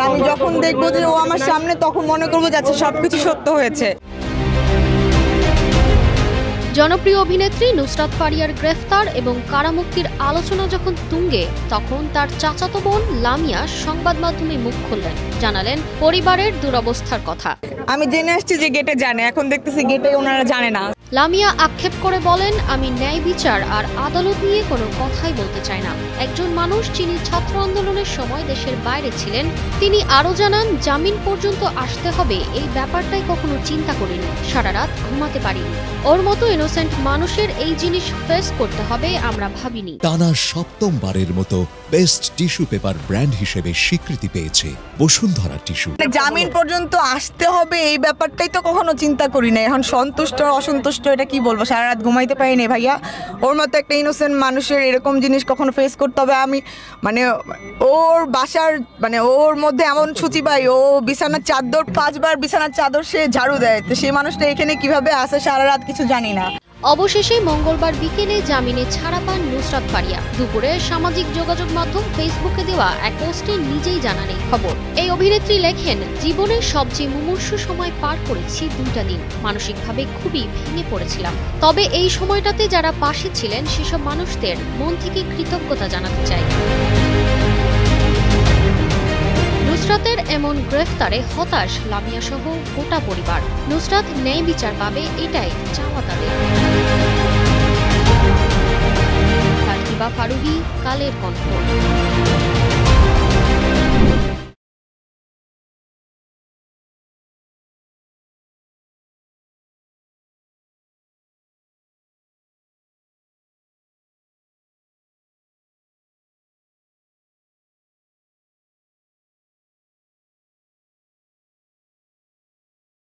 আমি যখন দেখবো যে ও আমার সামনে তখন মনে করবো যে আচ্ছা সবকিছু সত্য হয়েছে। জনপ্রিয় অভিনেত্রী নুসরাত ফারিয়ার গ্রেফতার এবং কারামুক্তির আলোচনা যখন তুঙ্গে, তখন তার চাচাতো বোন লামিয়া সংবাদ মাধ্যমে মুখ খুললেন, জানালেন পরিবারের দুরবস্থার কথা। আমি জেনে আসছি যে গেটে জানে, এখন দেখতেছি গেটে ওনারা জানে না। লামিয়া আক্ষেপ করে বলেন, আমি ন্যায় বিচার আর আদালত নিয়ে কোনো কথাই বলতে চাই না। একজন মানুষ যিনি ছাত্র আন্দোলনের সময় দেশের বাইরে ছিলেন, তিনি আরও জানান, জামিন পর্যন্ত আসতে হবে এই ব্যাপারটাই কখনো চিন্তা করিনি, সারা রাত ঘুমাতে পারিনি। ওর মতো ইনোসেন্ট মানুষের এই জিনিস ফেস করতে হবে আমরা ভাবিনি। টানা সপ্তমবারের মতো বেস্ট টিস্যু পেপার ব্র্যান্ড হিসেবে স্বীকৃতি পেয়েছে বসুন্ধরা টিস্যু। জামিন পর্যন্ত আসতে হবে এই ব্যাপারটাই তো কখনো চিন্তা করি না। এখন সন্তুষ্ট অসন্তুষ্ট এটা কি বলবো, সারা রাত ঘুমাইতে পারিনি ভাইয়া। ওর মতো একটা ইনোসেন্ট মানুষের এরকম জিনিস কখনো ফেস করতে হবে। আমি মানে ওর বাসার মানে ওর মধ্যে এমন সূচি পাই, ও বিছানার চাদর 5 বার বিছানার চাদর সে ঝাড়ু দেয়, তো সেই মানুষটা এখানে কিভাবে আসে সারা রাত কিছু জানি না। অবশেষে মঙ্গলবার বিকেলে জামিনে ছাড়া পান নুসরাত ফারিয়া। দুপুরে সামাজিক যোগাযোগ মাধ্যম ফেসবুকে দেওয়া এক পোস্টে নিজেই জানান এই খবর। এই অভিনেত্রী লেখেন, জীবনের সবচেয়ে মুমূর্ষু সময় পার করেছি 2টা দিন। মানসিকভাবে খুবই ভেঙে পড়েছিলাম। তবে এই সময়টাতে যারা পাশে ছিলেন সেসব মানুষদের মন থেকে কৃতজ্ঞতা জানাতে চাই। নুসরাতের এমন গ্রেফতারে হতাশ লামিয়া সহ গোটা পরিবার। নুসরাত ন্যায় বিচার পাবে, এটাই চাওয়া তাদের। ফারুহী, কালের কণ্ঠ।